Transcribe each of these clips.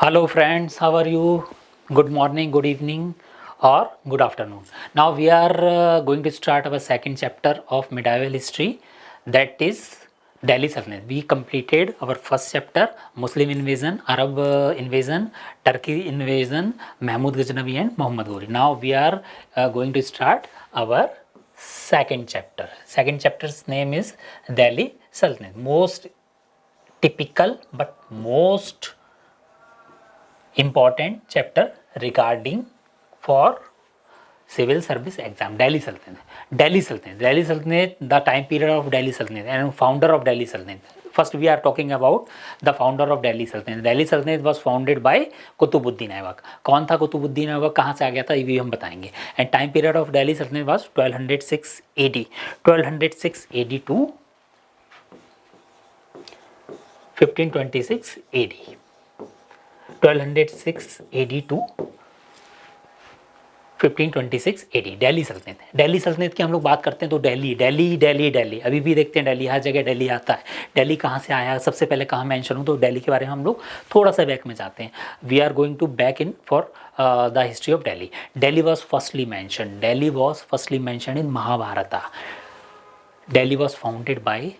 Hello friends, how are you? Good morning, good evening, or good afternoon. Now we are going to start our second chapter of medieval history, that is Delhi Sultanate. We completed our first chapter, Muslim invasion, Arab invasion, Turkey invasion, Mahmud Ghaznavi and Muhammad Ghori. Now we are going to start our second chapter. Second chapter's name is Delhi Sultanate. Most typical but most important chapter regarding for civil service exam. Delhi Sultanate, the time period of Delhi Sultanate and founder of Delhi Sultanate. First we are talking about the founder of Delhi Sultanate. Delhi Sultanate was founded by Qutubuddin Aibak. कौन था कुतुबुद्दीन ऐबक, कहाँ से आ गया था, ये भी हम बताएंगे. And time period of Delhi Saltanat was 1206 AD 1206 AD to 1526 AD 1206 AD to 1526 AD. Delhi सल्तनत. दिल्ली सल्तनत की हम लोग बात करते हैं तो दिल्ली दिल्ली दिल्ली दिल्ली अभी भी देखते हैं दिल्ली, हर जगह दिल्ली आता है. दिल्ली कहाँ से आया, सबसे पहले कहाँ मेंशन हो, तो दिल्ली के बारे में हम लोग थोड़ा सा बैक में जाते हैं. We are going to back in for the history of Delhi. Delhi was firstly mention in Mahabharata. Delhi was founded by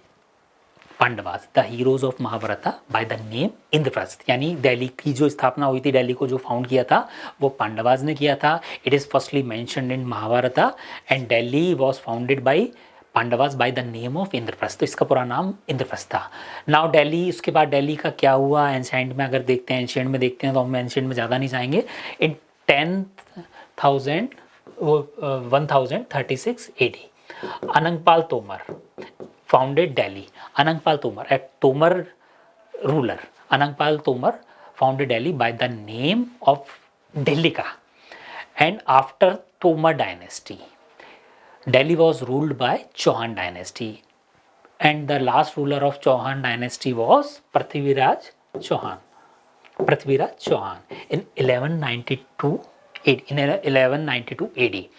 Pandavas, the heroes of Mahabharata, by the name Indraprastha. यानी दिल्ली की जो स्थापना हुई थी, दिल्ली को जो फाउंड किया था वो पांडवास ने किया था. It is firstly mentioned in Mahabharata and Delhi was founded by Pandavas bye the name of Indraprastha. तो इसका पूरा नाम इंद्रप्रस्थ था. नाउ दिल्ली, उसके बाद दिल्ली का क्या हुआ एंशिएंट में अगर देखते हैं, एंशिएंट में देखते हैं तो हम एंशिएंट में ज़्यादा नहीं जाएंगे. इन 1036 AD Anangpal Tomar founded Delhi. Anangpal Tomar, a Tomar ruler. Anangpal Tomar founded Delhi by the name of Delika. And after Tomar dynasty, Delhi was ruled by Chauhan dynasty. And the last ruler of Chauhan dynasty was Prithviraj Chauhan. Prithviraj Chauhan in 1192 AD. In 1192 AD,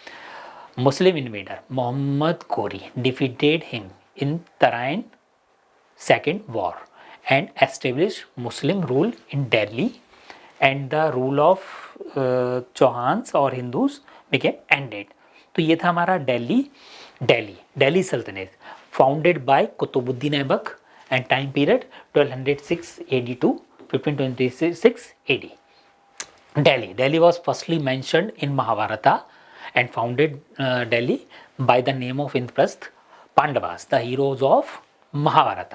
Muslim invader Muhammad Ghori defeated him in Tarain Second War and established Muslim rule in Delhi, and the rule of Chauhans or Hindus became ended. तो ये था हमारा Delhi Saltanat, founded by Qutbuddin Aibak and time period 1206 AD to 1526 AD. Delhi was firstly mentioned in Mahabharata and founded Delhi by the name of Indraprasth Pandavas, the heroes of Mahabharat.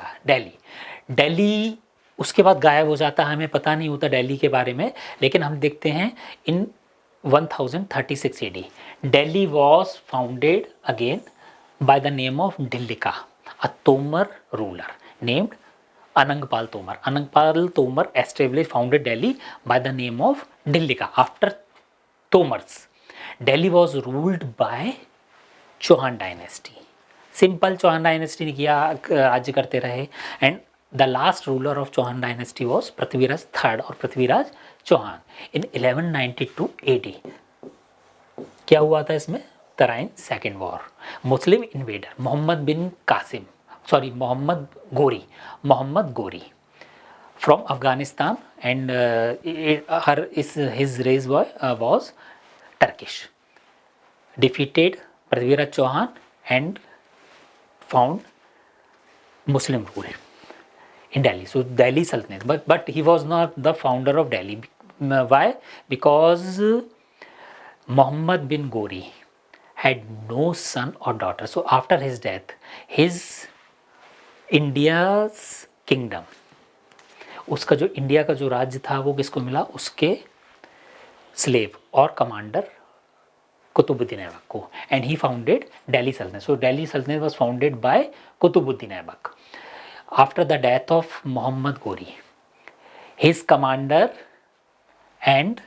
Delhi उसके बाद गायब हो जाता है, हमें पता नहीं होता दिल्ली के बारे में. लेकिन हम देखते हैं in 1036 AD Delhi was founded again by the name of Dhillika, a Tomar ruler named Anangpal Tomar. Anangpal Tomar establish founded Delhi by the name of Dhillika. After Tomars Delhi was ruled by Chauhan dynasty. Simple Chauhan dynasty ने किया, राज्य करते रहे. And the last ruler of Chauhan dynasty was Prithviraj third और पृथ्वीराज चौहान. इन 1192 AD क्या हुआ था इसमें, Tarain second war. Muslim invader Mohammad Ghori from Afghanistan and his race was Turkish, defeated Prithviraj Chauhan and found Muslim rule in Delhi. So Delhi Sultanate, but he was not the founder of Delhi. Why? Because Muhammad bin Ghori had no son or daughter. So after his death, his India's kingdom, उसका जो India का जो राज्य था वो किसको मिला, उसके स्लेव और कमांडर कुतुबुद्दीन ऐबक को. एंड ही फाउंडेड दिल्ली सल्तनत. So Delhi Saltanat was founded by Qutbuddin Aibak. After the death of Mohammad Ghori, his commander and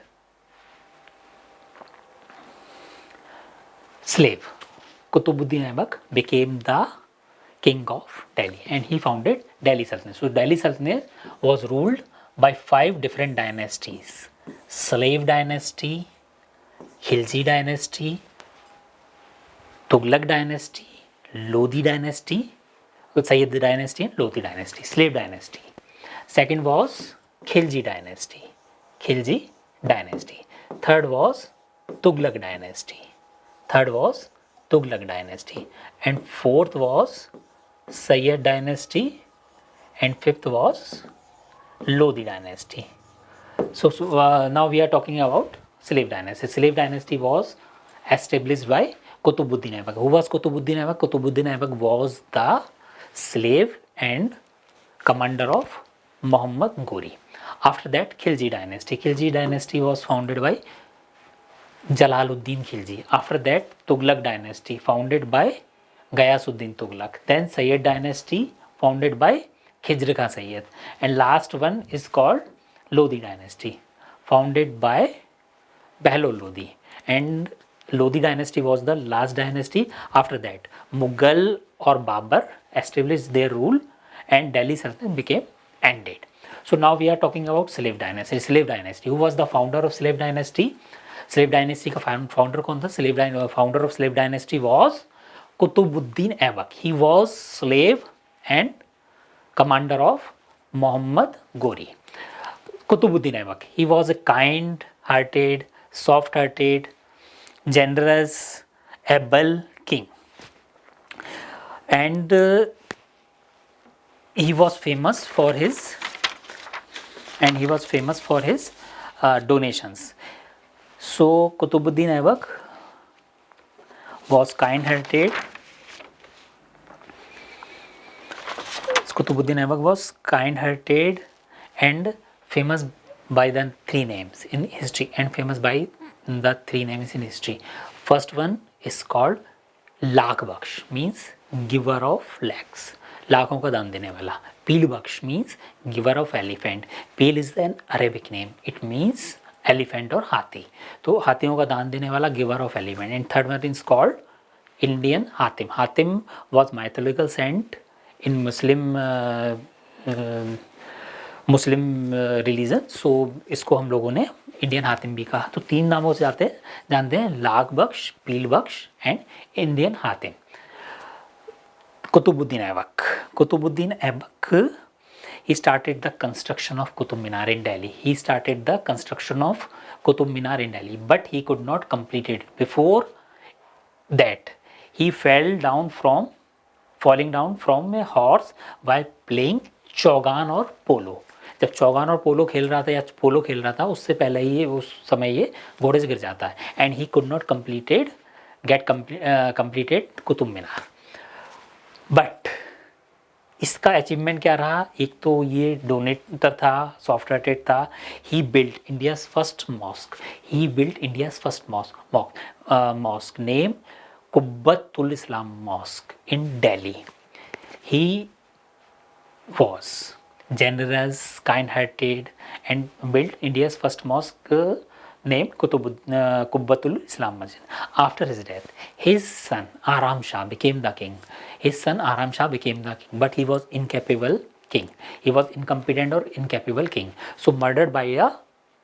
slave Qutbuddin Aibak became the king of Delhi and he founded Delhi Sultanate. So Delhi Sultanate was ruled by 5 different dynasties: Slave dynasty, Khilji dynasty, Tughlaq dynasty, Lodi dynasty, Sayyid dynasty and Lodi dynasty, slave dynasty. Second was Khilji dynasty. Khilji dynasty. Third was Tughlaq dynasty. Third was Tughlaq dynasty. And fourth was Sayyid dynasty. And fifth was Lodi dynasty. So now we are talking about slave dynasty. Slave dynasty was established by Qutbuddin Aibak. Who was Qutbuddin Aibak? Qutbuddin Aibak was the slave and commander of Muhammad Ghori. After that, Khilji dynasty. Khilji dynasty was founded by Jalaluddin Khilji. After that, Tughlaq dynasty founded by Ghayasuddin Tughlaq. Then Sayyid dynasty founded by Khizr Khan Sayyid. And last one is called Lodi dynasty founded by Behlol Lodi. And Lodi dynasty was the last dynasty. After that, Mughal or Babur established their rule and Delhi Sultanate became ended. So now we are talking about slave dynasty. Slave dynasty. Who was the founder of slave dynasty? Slave dynasty का founder कौन था? Founder of slave dynasty was Qutbuddin Aibak. He was slave and commander of Muhammad Ghori. Qutbuddin Aibak. He was a kind-hearted, soft-hearted, generous, able king, and he was famous for his donations. So Qutbuddin Aibak was kind-hearted. And famous by the three names in history. First one is called Lakh Baksh, means giver of lakhs. लाखों का दान देने वाला. Peel Baksh means giver of elephant. Peel is an Arabic name. It means elephant or हाथी. तो हाथियों का दान देने वाला, giver of elephant. And third one is called Indian Hatim. Hatim was mythological saint in Muslim religion. So इसको हम लोगों ने इंडियन हातिम भी कहा. तो तीन नामों से जानते हैं, Lakh Bakhsh, Pil Bakhsh and Indian Hatim. Qutbuddin Aibak, he started the construction of Qutub Minar in Delhi. But he could not complete it. Before that, he falling down from a horse while playing Chaugan और पोलो. जब चौगान और पोलो खेल रहा था उससे पहले ही उस समय ये घोड़े से गिर जाता है. And he could not completed Qutub Minar. But इसका अचीवमेंट क्या रहा? एक तो ये डोनेटर था, सॉफ्टवेयर था. He built India's first mosque name Quwwatul Islam mosque in Delhi. He was generous, kind-hearted and built India's first mosque named Qubbatul Islam Masjid. After his death, his son Aram Shah became the king. But he was incapable king. He was incompetent or incapable king. So murdered by a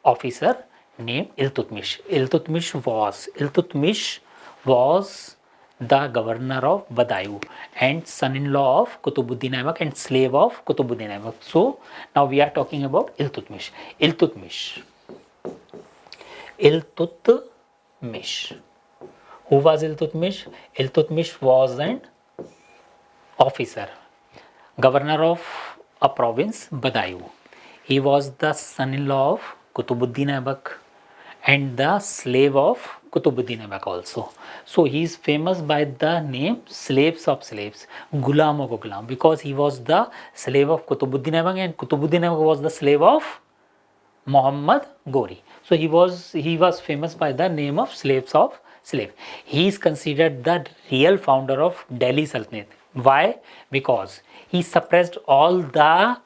officer named Iltutmish. Iltutmish was the governor of Badaयूं and son-in-law of Qutbuddin Aibak and slave of Qutbuddin Aibak. So now we are talking about Iltutmish. Who was Iltutmish? Iltutmish was an officer, governor of a province, Badaयूं. He was the son-in-law of Qutbuddin Aibak and the slave of Qutbuddin Aibak also. So he is famous by the name slaves of slaves, Gulamo ko Gulam, because he was the slave of Qutbuddin Aibak and Qutbuddin Aibak was the slave of Muhammad Ghori. So he was famous by the name of slaves of slave. He is considered the real founder of Delhi Sultanate. Why? Because he suppressed all the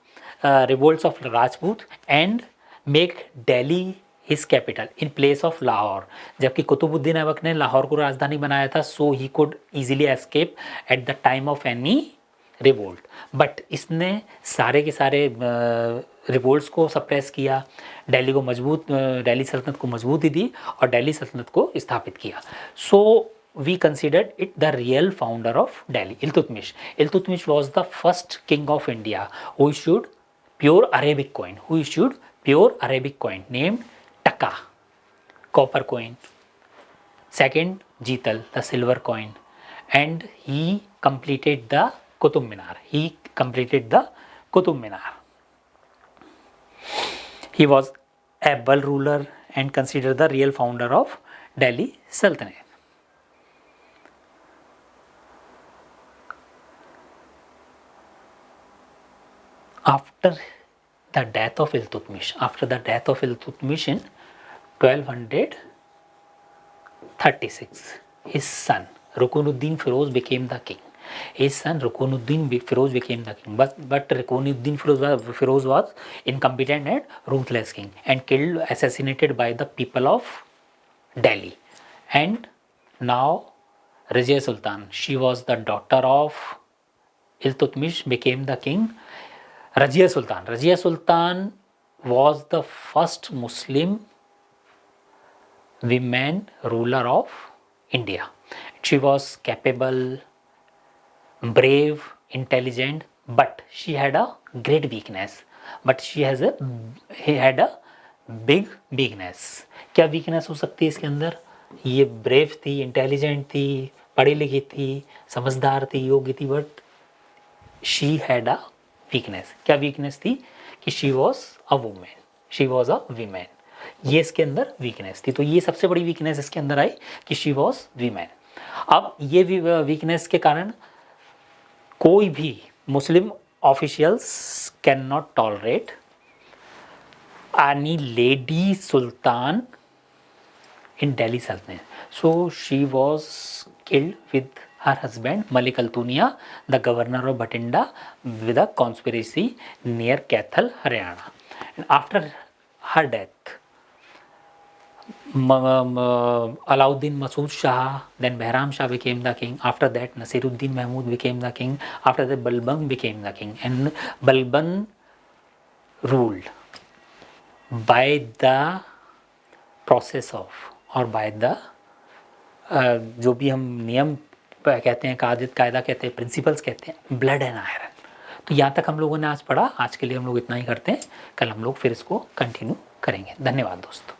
revolts of Rajput and make Delhi his capital in place of Lahore. जबकि कुतुबुद्दीन ऐबक ने लाहौर को राजधानी बनाया था, so he could easily escape at the time of any revolt. But इसने सारे के सारे रिवोल्ट्स को सप्रेस किया, दिल्ली सल्तनत को मजबूती दी और दिल्ली सल्तनत को स्थापित किया. So we considered it the real founder of Delhi, Iltutmish. Iltutmish was the first king of India who issued pure Arabic coin, who issued pure Arabic coin named Taka, copper coin. Second, Jital, the silver coin. And he completed the Qutub Minar. He was a able ruler and considered the real founder of Delhi Sultanate. After the death of Iltutmish in 1236, his son Rukunuddin Firoz became the king. But Rukunuddin Firoz was incompetent and ruthless king and assassinated by the people of Delhi. And now Razia Sultan, she was the daughter of Iltutmish, became the king. Razia Sultan was the first Muslim women ruler of India. She was capable, brave, intelligent, but she had a great weakness. He had a big weakness. क्या weakness हो सकती है इसके अंदर? ये brave थी, intelligent थी, पढ़ी लिखी थी, समझदार थी, योग्य थी, but she had a weakness. क्या weakness थी? कि she was a woman. ये इसके अंदर वीकनेस थी. तो ये सबसे बड़ी वीकनेस इसके अंदर आई कि शी वॉज वीमेन. अब ये वीकनेस के कारण कोई भी Muslim officials can not tolerate any lady sultan in Delhi Sultanate. So she was killed with her husband Malik Altunia, the governor of Bhatinda, with a conspiracy near Kaithal, Haryana. And after her death, Alauddin Masood Shah, then Behram Shah became the king. After that, Nasiruddin Mahmud became the king. After that, Balban became the king. And Balban ruled by the process of और by the जो भी हम नियम कहते हैं, कायदा कहते हैं, प्रिंसिपल्स कहते हैं, ब्लड एंड आयरन. तो यहाँ तक हम लोगों ने आज पढ़ा. आज के लिए हम लोग इतना ही करते हैं. कल हम लोग फिर इसको कंटिन्यू करेंगे. धन्यवाद दोस्तों.